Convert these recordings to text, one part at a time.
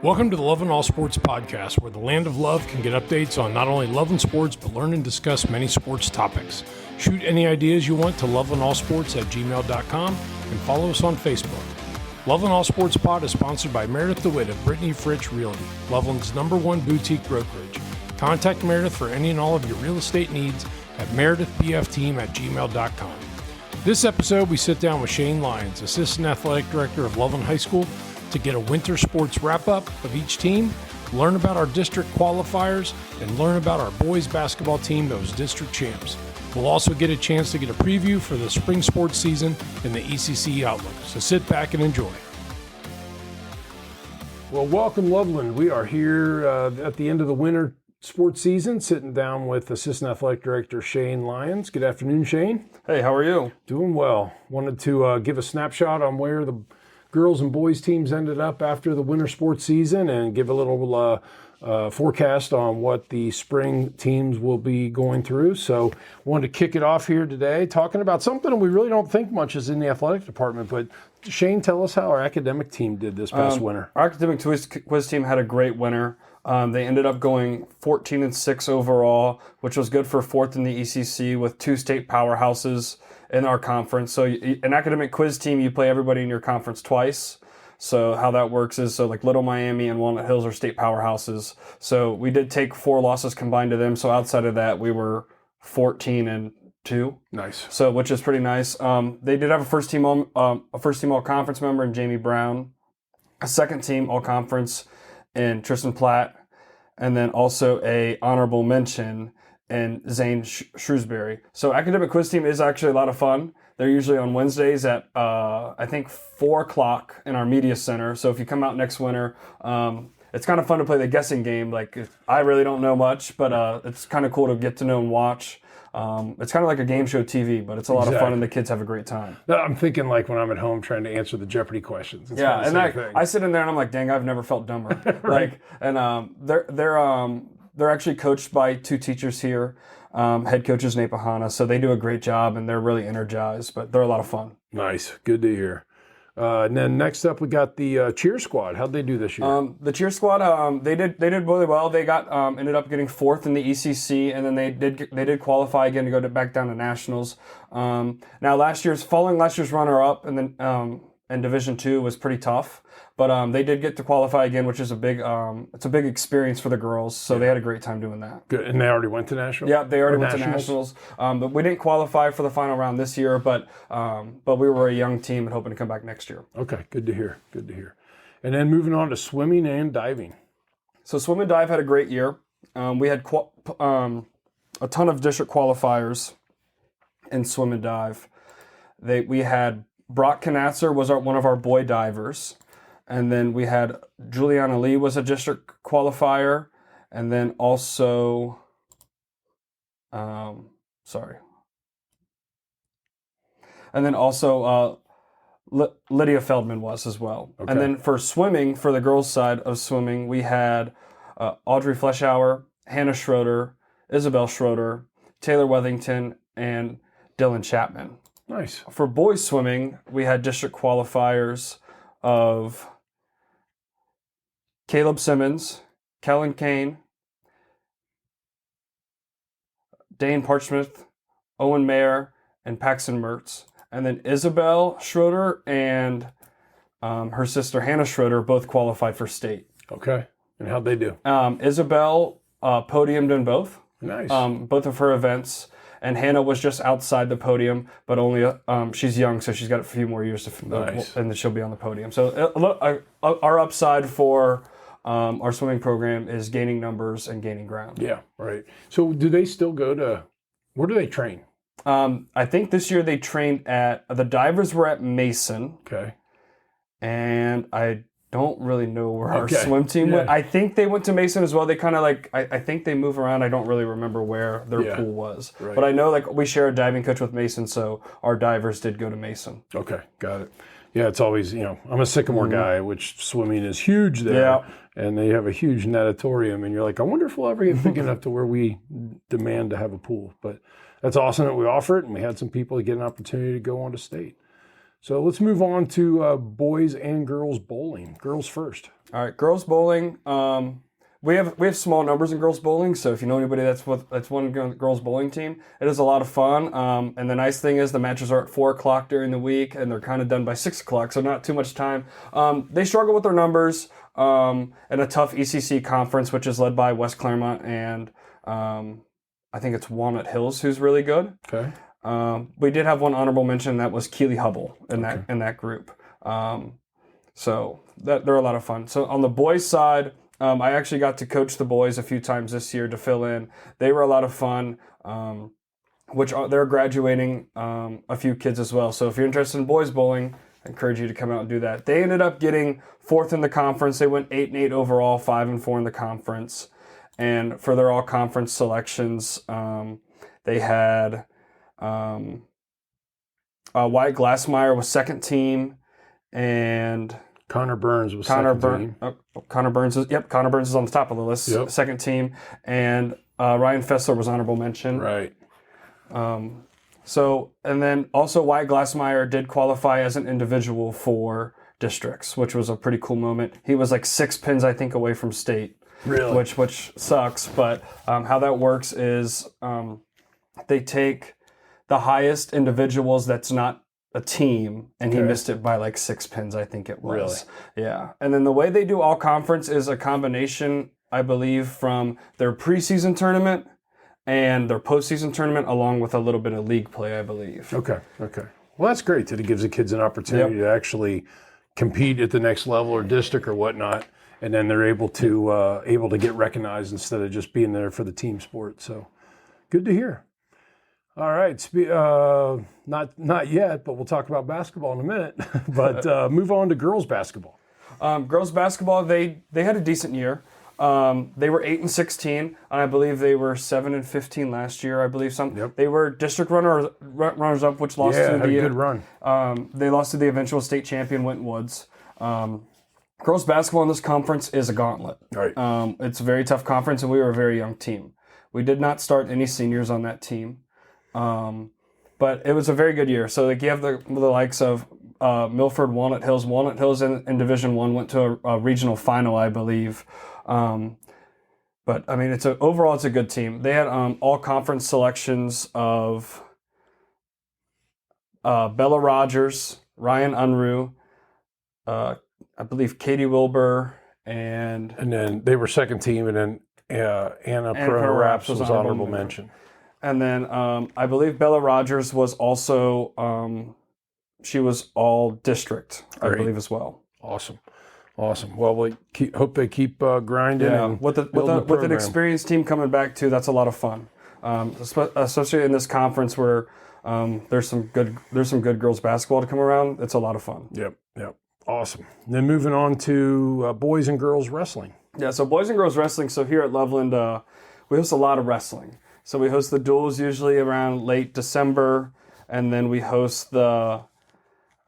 Welcome to the Loveland All Sports Podcast, where the land of love can get updates on not only Loveland sports, but learn and discuss many sports topics. Shoot any ideas you want to lovelandallsports@gmail.com and follow us on Facebook. Loveland All Sports Pod is sponsored by Meredith DeWitt of Brittany Fritch Realty, Loveland's #1 boutique brokerage. Contact Meredith for any and all of your real estate needs at meredithbfteam@gmail.com. This episode, we sit down with Shayne Lyons, Assistant Athletic Director of Loveland High School, to get a winter sports wrap-up of each team, learn about our district qualifiers, and learn about our boys basketball team that was district champs. We'll also get a chance to get a preview for the spring sports season in the ECC Outlook, so sit back and enjoy. Well, welcome Loveland. We are here at the end of the winter sports season, sitting down with Assistant Athletic Director Shayne Lyons. Good afternoon, Shayne. Hey, how are you? Doing well. Wanted to give a snapshot on where the girls and boys teams ended up after the winter sports season and give a little forecast on what the spring teams will be going through. So wanted to kick it off here today talking about something we really don't think much is in the athletic department. But Shayne, tell us how our academic team did this past winter. Our academic quiz team had a great winter. They ended up going 14-6 overall, which was good for fourth in the ECC with two state powerhouses in our conference. So an academic quiz team, you play everybody in your conference twice. So how that works is, like Little Miami and Walnut Hills are state powerhouses. So we did take 4 losses combined to them. So outside of that, we were 14-2. Nice. So which is pretty nice. They did have a first team all conference member in Jamie Brown, a second team all conference in Tristan Platt, and then also a honorable mention in Zane Shrewsbury. So academic quiz team is actually a lot of fun. They're usually on Wednesdays at, I think, 4 o'clock in our media center. So if you come out next winter, it's kind of fun to play the guessing game. Like, I really don't know much, but it's kind of cool to get to know and watch. It's kind of like a game show TV, but it's a lot of fun, and the kids have a great time. I'm thinking like when I'm at home trying to answer the Jeopardy questions. It's yeah, kind of and I sit in there and I'm like, dang, I've never felt dumber. Right. Like, and they're actually coached by 2 teachers here, head coaches Nate Bahana, so they do a great job and they're really energized, but they're a lot of fun. Nice, good to hear. And then next up, we got the cheer squad. How'd they do this year? The cheer squad, they did really well. They got ended up getting 4th in the ECC, and then they did qualify again to go back down to nationals. Now following last year's runner up, and then in Division II was pretty tough, but they did get to qualify again, which is a big experience for the girls. So they had a great time doing that. Good, and they already went to nationals. Yeah, they already went to nationals. But we didn't qualify for the final round this year. But we were a young team and hoping to come back next year. Okay, good to hear. Good to hear. And then moving on to swimming and diving. So swim and dive had a great year. We had a ton of district qualifiers in swim and dive. We had Brock Knatzer was one of our boy divers. And then we had Juliana Lee was a district qualifier. And then also, And then also Lydia Feldman was as well. Okay. And then for swimming, for the girls' side of swimming, we had Audrey Fleschauer, Hannah Schroeder, Isabel Schroeder, Taylor Wethington, and Dylan Chapman. Nice. For boys swimming, we had district qualifiers of Caleb Simmons, Kellen Kane, Dane Parchmith, Owen Mayer, and Paxton Mertz. And then Isabel Schroeder and her sister Hannah Schroeder both qualified for state. Okay. And how'd they do? Isabel podiumed in both. Nice. Both of her events. And Hannah was just outside the podium, but only she's young, so she's got a few more years to nice. And then she'll be on the podium. So our upside for our swimming program is gaining numbers and gaining ground. Yeah, right. So do they still go to, where do they train? I think this year they trained the divers were at Mason. Okay. And I don't really know where our swim team went. I think they went to Mason as well. They kind of I think they move around. I don't really remember where their pool was. Right. But I know we share a diving coach with Mason, so our divers did go to Mason. Okay, got it. Yeah, it's always, I'm a Sycamore guy, which swimming is huge there. Yeah. And they have a huge natatorium, and you're like, I wonder if we'll ever get big enough to where we demand to have a pool. But that's awesome that we offer it, and we had some people get an opportunity to go on to state. So let's move on to boys and girls bowling. Girls first. All right, girls bowling. We have small numbers in girls bowling, so if you know anybody that's one girls bowling team, it is a lot of fun. And the nice thing is the matches are at 4:00 during the week, and they're kind of done by 6:00, so not too much time. They struggle with their numbers in a tough ECC conference, which is led by West Claremont and I think it's Walnut Hills, who's really good. Okay. We did have one honorable mention, that was Keeley Hubble in that group. So they're a lot of fun. So on the boys' side, I actually got to coach the boys a few times this year to fill in. They were a lot of fun, they're graduating a few kids as well. So if you're interested in boys bowling, I encourage you to come out and do that. They ended up getting 4th in the conference. They went 8-8 overall, 5-4 in the conference. And for their all-conference selections, they had Wyatt Glassmeyer was second team, and Connor Burns was second team. Connor Burns is on the top of the list, second team, and Ryan Fessler was honorable mention. Right. And then also Wyatt Glassmeyer did qualify as an individual for districts, which was a pretty cool moment. He was like 6 pins, I think, away from state. Really? Which sucks, but how that works is they take the highest individuals that's not a team, and he missed it by like 6 pins, I think it was. Really? Yeah. And then the way they do all conference is a combination, I believe, from their preseason tournament and their postseason tournament, along with a little bit of league play, I believe. Okay. Well, that's great that it gives the kids an opportunity to actually compete at the next level or district or whatnot, and then they're able to get recognized instead of just being there for the team sport. So good to hear. All right, not yet, but we'll talk about basketball in a minute. But move on to girls basketball. Girls basketball, they had a decent year. They were 8-16, and I believe they were 7-15 last year. I believe they were district runners up, which lost to a good run. They lost to the eventual state champion Winton Woods. Girls basketball in this conference is a gauntlet. Right. It's a very tough conference, and we were a very young team. We did not start any seniors on that team. But it was a very good year. So like you have the likes of Milford, Walnut Hills. Walnut Hills in Division I went to a regional final, I believe. But I mean, overall it's a good team. They had all conference selections of Bella Rogers, Ryan Unruh, I believe Katie Wilbur, and then they were second team, and then Anna Perraps was honorable mention. And then I believe Bella Rogers was also, she was all district, I believe, as well. Awesome. Well, we hope they keep grinding. Yeah, and with an experienced team coming back too, that's a lot of fun. Especially in this conference where there's some good girls basketball to come around. It's a lot of fun. Yep. Awesome. Then moving on to boys and girls wrestling. Yeah, so boys and girls wrestling. So here at Loveland, we host a lot of wrestling. So we host the duels usually around late December, and then we host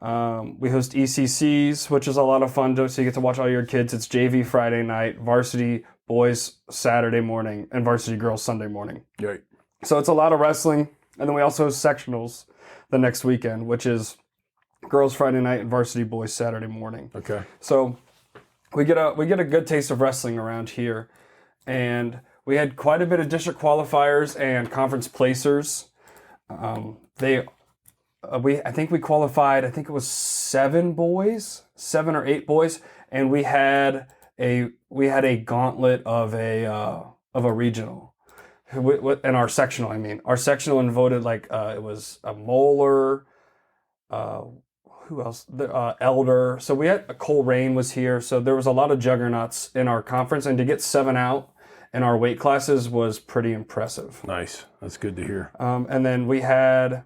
ECCs, which is a lot of fun. So you get to watch all your kids. It's JV Friday night, varsity boys Saturday morning, and varsity girls Sunday morning. Right. So it's a lot of wrestling, and then we also host sectionals the next weekend, which is girls Friday night and varsity boys Saturday morning. Okay. So we get a good taste of wrestling around here, and we had quite a bit of district qualifiers and conference placers. I think we qualified. I think it was 7 or 8 boys, and we had a gauntlet of a regional. In our sectional, our sectional voted it was a Moeller. Who else? Elder. So we had Cole Rain was here. So there was a lot of juggernauts in our conference, and to get 7 out in our weight classes was pretty impressive. Nice. That's good to hear. And then and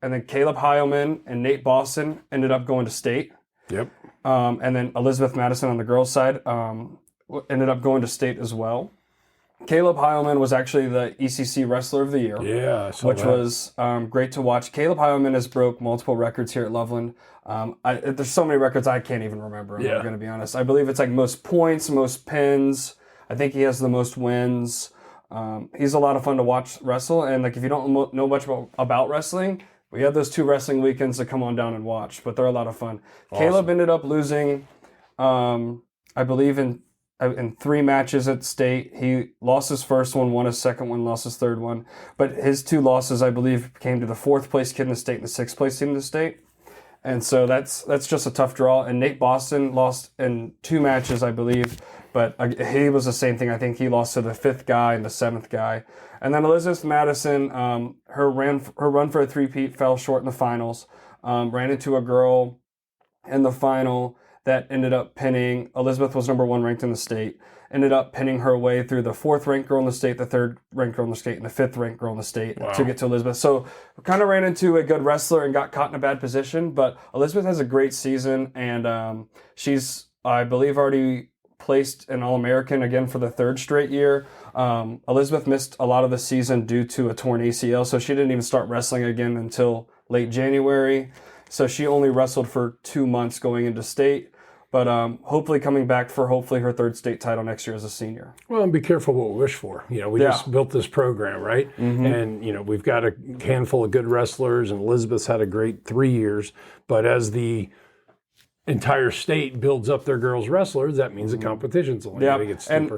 then Caleb Heilman and Nate Boston ended up going to state. Yep. And then Elizabeth Madison on the girls' side ended up going to state as well. Caleb Heilman was actually the ECC Wrestler of the Year. Yeah, I saw which that. was great to watch. Caleb Heilman has broke multiple records here at Loveland. There's so many records I can't even remember. I'm going to be honest. I believe it's most points, most pins. I think he has the most wins. He's a lot of fun to watch wrestle. And if you don't know much about wrestling, we had those 2 wrestling weekends to come on down and watch, but they're a lot of fun. Awesome. Caleb ended up losing, I believe, in 3 matches at state. He lost his first one, won his second one, lost his third one. But his 2 losses, I believe, came to the 4th place kid in the state and the 6th place team in the state. And so that's just a tough draw. And Nate Boston lost in 2 matches, I believe. But he was the same thing. I think he lost to the 5th guy and the 7th guy. And then Elizabeth Madison, her run for a 3-peat fell short in the finals. Ran into a girl in the final that ended up pinning. Elizabeth was number 1 ranked in the state. Ended up pinning her way through the 4th ranked girl in the state, the 3rd ranked girl in the state, and the 5th ranked girl in the state to get to Elizabeth. So we kind of ran into a good wrestler and got caught in a bad position. But Elizabeth has a great season, and she's, I believe, already placed an All-American again for the 3rd straight year. Elizabeth missed a lot of the season due to a torn ACL, so she didn't even start wrestling again until late January. So she only wrestled for 2 months going into state. But hopefully coming back for hopefully her 3rd state title next year as a senior. Well, and be careful what we wish for. We just built this program, right? Mm-hmm. And, we've got a handful of good wrestlers, and Elizabeth's had a great 3 years. But as the entire state builds up their girls wrestlers, that means the competition's only going to get steeper. And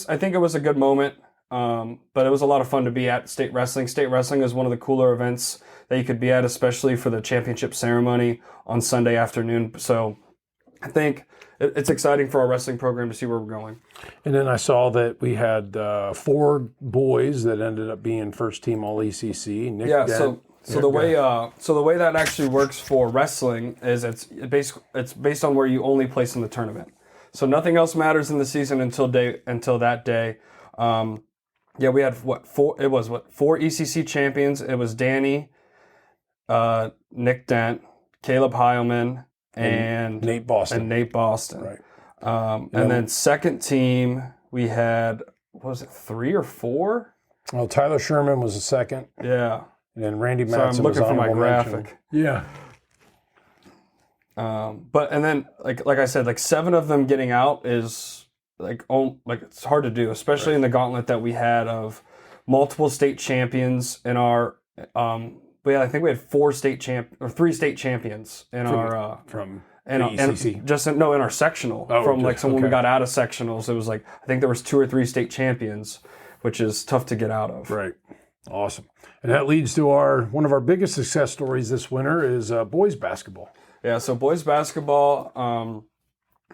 I think it was a good moment, but it was a lot of fun to be at state wrestling. State wrestling is one of the cooler events that you could be at, especially for the championship ceremony on Sunday afternoon. So I think it's exciting for our wrestling program to see where we're going. And then I saw that we had 4 boys that ended up being first team All ECC. So the way that actually works for wrestling is it's based on where you only place in the tournament. So nothing else matters in the season until that day. We had 4 ECC champions. It was Danny, Nick Dent, Caleb Heilman, and Nate Boston. Right. And then second team, we had, what was it, 3 or 4? Well, Tyler Sherman was the second. Yeah. And then Randy Matson I'm looking was for my graphic. mention. Yeah. And then like I said, like 7 of them getting out is like it's hard to do, especially in the gauntlet that we had of multiple state champions in our I think we had 3 state champions in our ECC. In our sectional. When we got out of sectionals, it was like I think there was 2 or 3 state champions, which is tough to get out of. Right. Awesome. And that leads to one of our biggest success stories this winter is boys basketball. Yeah, so boys basketball,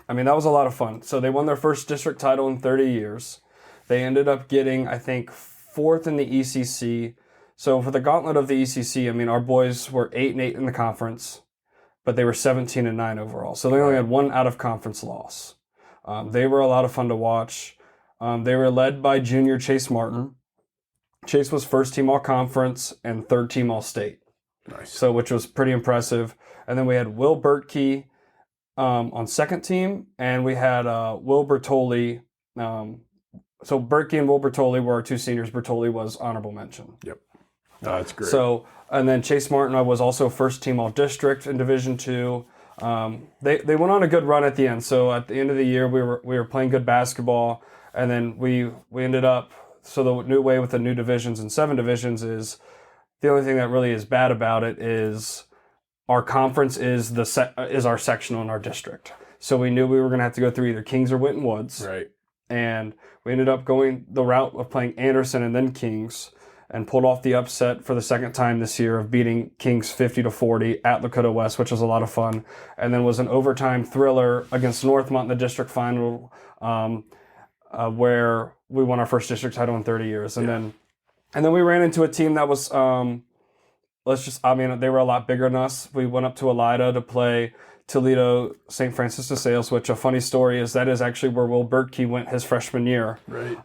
that was a lot of fun. So they won their first district title in 30 years. They ended up getting, I think, 4th in the ECC. So for the gauntlet of the ECC, our boys were 8-8 in the conference, but they were 17-9 overall. So they only had 1 out-of-conference loss. They were a lot of fun to watch. They were led by junior Chase Martin. Chase was first team all-conference and 3rd team all-state. Nice. So which was pretty impressive. And then we had Will Bertkey on second team, and we had Will Bertoli. So Bertkey and Will Bertoli were our 2 seniors. Bertoli was honorable mention. Yep. Oh, that's great. So, and then Chase Martin was also first team all-district in Division II. They went on a good run at the end. So at the end of the year, we were playing good basketball, and then we ended up. So the new way with the new divisions and 7 divisions is the only thing that really is bad about it is our conference is our sectional in our district. So we knew we were going to have to go through either Kings or Winton Woods. Right. And we ended up going the route of playing Anderson and then Kings, and pulled off the upset for the second time this year of beating Kings 50-40 at Lakota West, which was a lot of fun. And then was an overtime thriller against Northmont in the district final, where we won our first district title in 30 years. And then we ran into a team that was, they were a lot bigger than us. We went up to Elida to play Toledo St. Francis de Sales, which a funny story is that is actually where Will Bertkey went his freshman year. Right.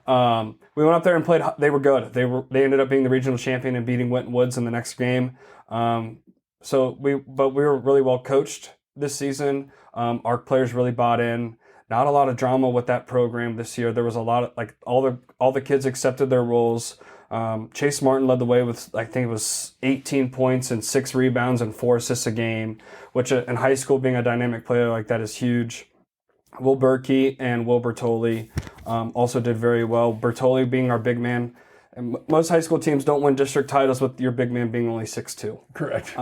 We went up there and played. They were good. They ended up being the regional champion and beating Winton Woods in the next game. But we were really well coached this season. Our players really bought in. Not a lot of drama with that program this year. There was a lot of all the kids accepted their roles. Chase Martin led the way with, I think it was 18 points and 6 rebounds and 4 assists a game, which in high school being a dynamic player like that is huge. Will Bertkey and Will Bertoli also did very well. Bertoli being our big man And most high school teams don't win district titles with your big man being only 6'2". Correct.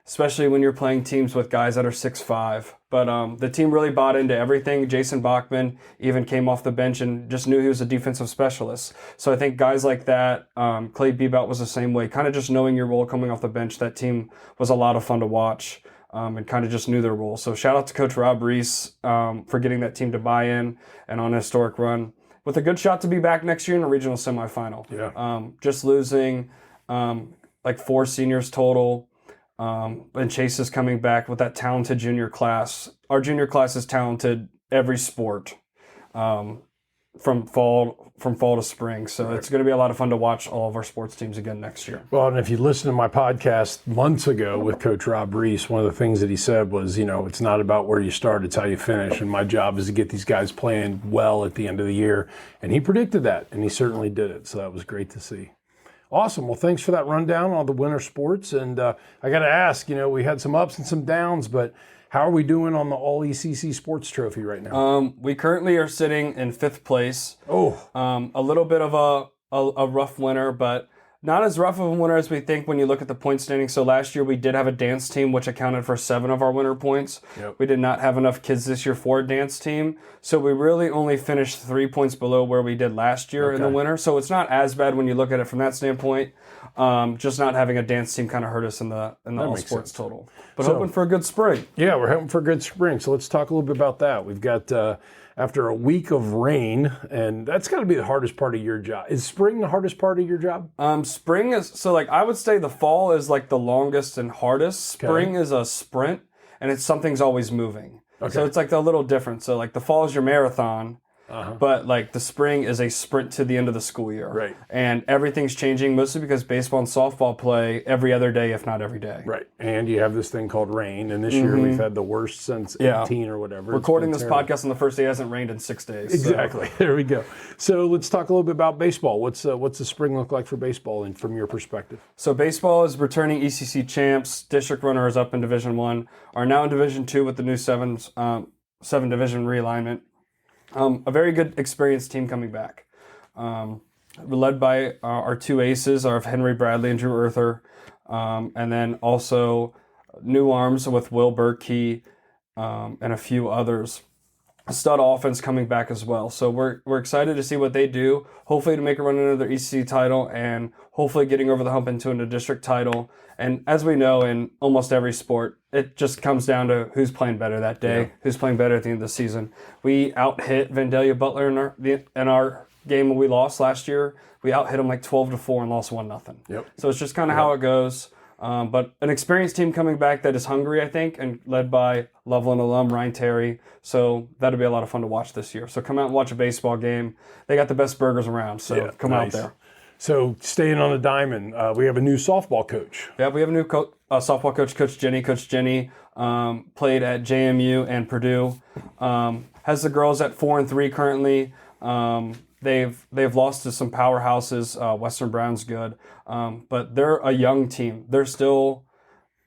Especially when you're playing teams with guys that are 6'5". But the team really bought into everything. Jason Bachman even came off the bench and just knew he was a defensive specialist. So I think guys like that, Clay Bebout was the same way. Kind of just knowing your role coming off the bench, that team was a lot of fun to watch and kind of just knew their role. So shout out to Coach Rob Reese for getting that team to buy in and on a historic run, with a good shot to be back next year in a regional semifinal. Yeah. Just losing like 4 seniors total. And Chase is coming back with that talented junior class. Our junior class is talented every sport, from fall to spring. So It's going to be a lot of fun to watch all of our sports teams again next year. Well, and if you listen to my podcast months ago with Coach Rob Reese, one of the things that he said was, it's not about where you start, it's how you finish. And my job is to get these guys playing well at the end of the year. And he predicted that, and he certainly did it. So that was great to see. Awesome. Well, thanks for that rundown on the winter sports. And I got to ask, we had some ups and some downs, but how are we doing on the All-ECC Sports Trophy right now? We currently are sitting in 5th place. Oh. A little bit of a rough winter, but not as rough of a winter as we think when you look at the point standing. So last year we did have a dance team, which accounted for 7 of our winter points. Yep. We did not have enough kids this year for a dance team. So we really only finished 3 points below where we did last year in the winter. So it's not as bad when you look at it from that standpoint. Just not having a dance team kind of hurt us in the all sports total. But hoping for a good spring. Yeah, we're hoping for a good spring. So let's talk a little bit about that. We've got, after a week of rain, and that's got to be the hardest part of your job. Is spring the hardest part of your job? Spring is, so like I would say the fall is like the longest and hardest. Spring is a sprint, and something's always moving. Okay. So it's like a little different. So like the fall is your marathon. But like the spring is a sprint to the end of the school year. Right. And everything's changing, mostly because baseball and softball play every other day, if not every day. Right. And you have this thing called rain, and this year we've had the worst since 18 or whatever. Recording this podcast on the first day hasn't rained in 6 days. Exactly. So. There we go. So let's talk a little bit about baseball. What's the spring look like for baseball, and from your perspective? So baseball is returning ECC champs. District runners up in Division I are now in Division II with the new 7 division realignment. A very good experienced team coming back. Led by our 2 aces of Henry Bradley and Drew Earther. And then also new arms with Will Berkey and a few others. A stud offense coming back as well. So we're excited to see what they do. Hopefully to make a run into their ECC title, and hopefully getting over the hump into a district title. And as we know in almost every sport, it just comes down to who's playing better that day, who's playing better at the end of the season. We out-hit Vandalia Butler in our game when we lost last year. We out-hit them like 12-4 and lost 1-0. Yep. So it's just kind of how it goes. But an experienced team coming back that is hungry, I think, and led by Loveland alum Ryan Terry. So that'll be a lot of fun to watch this year. So come out and watch a baseball game. They got the best burgers around, so come out there. So staying on the diamond, we have a new softball coach. Yeah, we have a new softball coach, Coach Jenny. Coach Jenny played at JMU and Purdue. Has the girls at 4-3 currently. They've lost to some powerhouses. Western Brown's good, but they're a young team. They're still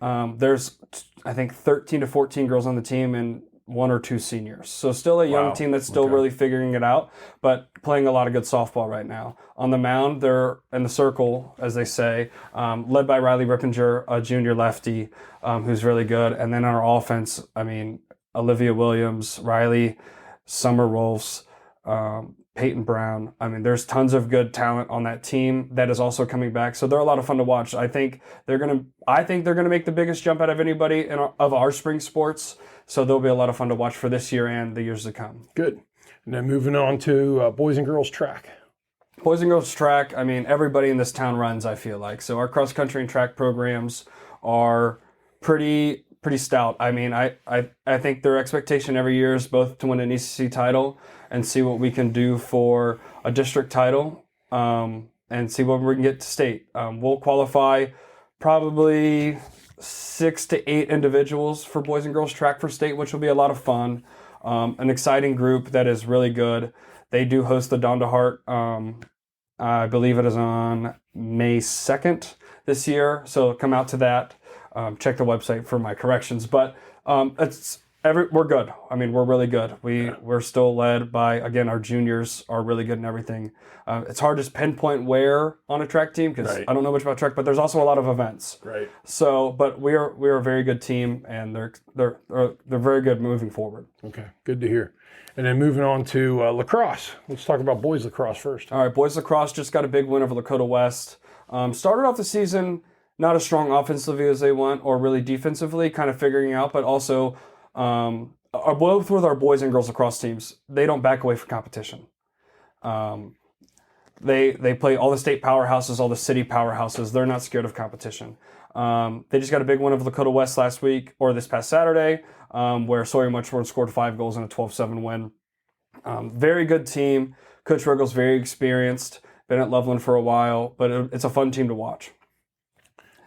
there's I think 13 to 14 girls on the team and 1 or 2 seniors. So still a young team that's still really figuring it out, but playing a lot of good softball right now. On the mound, they're in the circle, as they say, led by Riley Rippinger, a junior lefty who's really good. And then on our offense, Olivia Williams, Riley, Summer Rolfs, Peyton Brown. There's tons of good talent on that team that is also coming back. So they're a lot of fun to watch. I think they're gonna make the biggest jump out of anybody of our spring sports. So they'll be a lot of fun to watch for this year and the years to come. Good. And then moving on to boys and girls track. Boys and girls track, everybody in this town runs, I feel like. So our cross country and track programs are pretty stout. I think their expectation every year is both to win an ECC title and see what we can do for a district title and see what we can get to state. We'll qualify probably 6 to 8 individuals for boys and girls track for state, which will be a lot of fun. An exciting group that is really good. They do host the Dawn to Heart. I believe it is on May 2nd this year. So come out to that. Check the website for my corrections. But it's We're good. I mean, we're really good. We're still led by, again, our juniors are really good in everything. It's hard to pinpoint where on a track team because I don't know much about track, but there's also a lot of events. Right. So, but we're a very good team, and they're very good moving forward. Okay, good to hear. And then moving on to lacrosse. Let's talk about boys lacrosse first. All right, boys lacrosse just got a big win over Lakota West. Started off the season not as strong offensively as they want, or really defensively, kind of figuring out, but also both with our boys and girls lacrosse teams, they don't back away from competition. They play all the state powerhouses, all the city powerhouses. They're not scared of competition. They just got a big win over Lakota West last week, or this past Saturday, where Sawyer Muchford scored 5 goals in a 12-7 win. Very good team. Coach Riggle's very experienced, been at Loveland for a while, but it's a fun team to watch.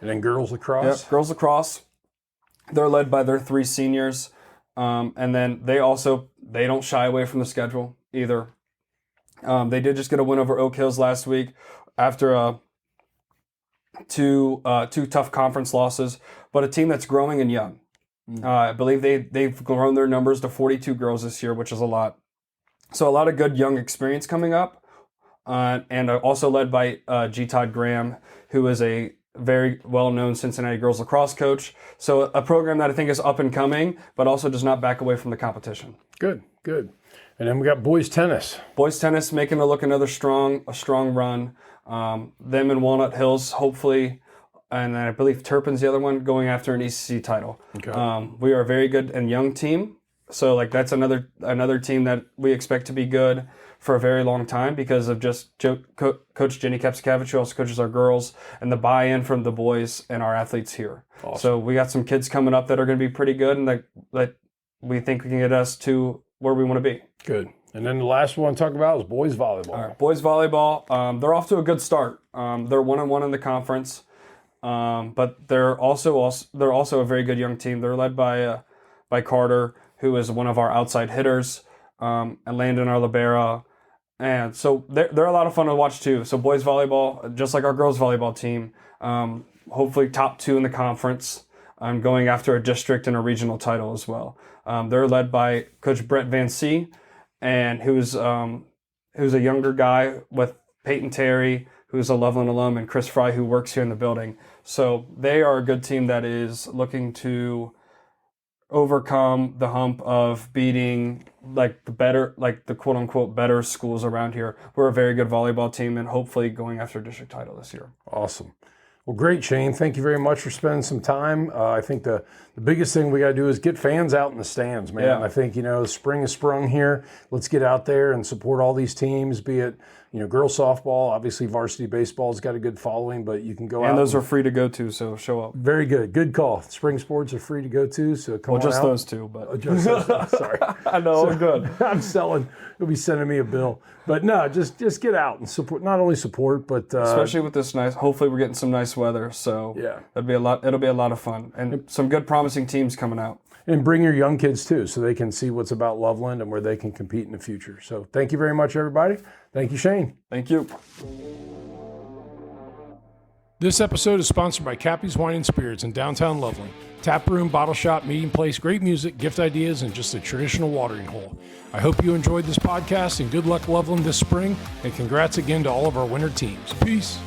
And then girls lacrosse? Yep, girls lacrosse. They're led by their 3 seniors. And then they don't shy away from the schedule either. They did just get a win over Oak Hills last week after two tough conference losses, but a team that's growing and young. I believe they've grown their numbers to 42 girls this year, which is a lot. So a lot of good young experience coming up, and also led by G. Todd Graham, who is a very well-known Cincinnati girls lacrosse coach. So a program that I think is up and coming, but also does not back away from the competition. Good. And then we got boys tennis. Boys tennis making another strong run. Them and Walnut Hills, hopefully, and I believe Turpin's the other one, going after an ECC title. Okay. We are a very good and young team. So that's another team that we expect to be good for a very long time because of just Coach Jenny Kapsikevich, who also coaches our girls, and the buy-in from the boys and our athletes here. Awesome. So we got some kids coming up that are going to be pretty good, and that we think we can get us to where we want to be. Good. And then the last one to talk about is boys volleyball. All right, boys volleyball. They're off to a good start. They're 1-1 in the conference, but they're also a very good young team. They're led by Carter, who is one of our outside hitters, and Landon, our libero. And so they're a lot of fun to watch too. So boys volleyball, just like our girls volleyball team, hopefully top 2 in the conference, going after a district and a regional title as well. They're led by Coach Brett Van C, and who's a younger guy with Peyton Terry, who's a Loveland alum, and Chris Fry, who works here in the building. So they are a good team that is looking to overcome the hump of beating the quote unquote better schools around here. We're a very good volleyball team and hopefully going after a district title this year. Awesome. Well, great, Shayne. Thank you very much for spending some time. I think the biggest thing we got to do is get fans out in the stands, man. Yeah. I think, spring is sprung here. Let's get out there and support all these teams, be it, girls softball, obviously varsity baseball's got a good following, but you can go out. And those are free to go to, so show up. Very good. Good call. Spring sports are free to go to, so come on just out. Those two, but. Just those two. Sorry. I know, I'm good. I'm selling. You'll be sending me a bill. But no, just get out and support, not only support, but. Especially with this hopefully we're getting some nice weather, so yeah, it'll be a lot of fun. And some good promising teams coming out. And bring your young kids too, so they can see what's about Loveland and where they can compete in the future. So thank you very much, everybody. Thank you, Shayne. Thank you. This episode is sponsored by Cappy's Wine and Spirits in downtown Loveland. Tap room, bottle shop, meeting place, great music, gift ideas, and just a traditional watering hole. I hope you enjoyed this podcast, and good luck Loveland this spring, and congrats again to all of our winter teams. Peace.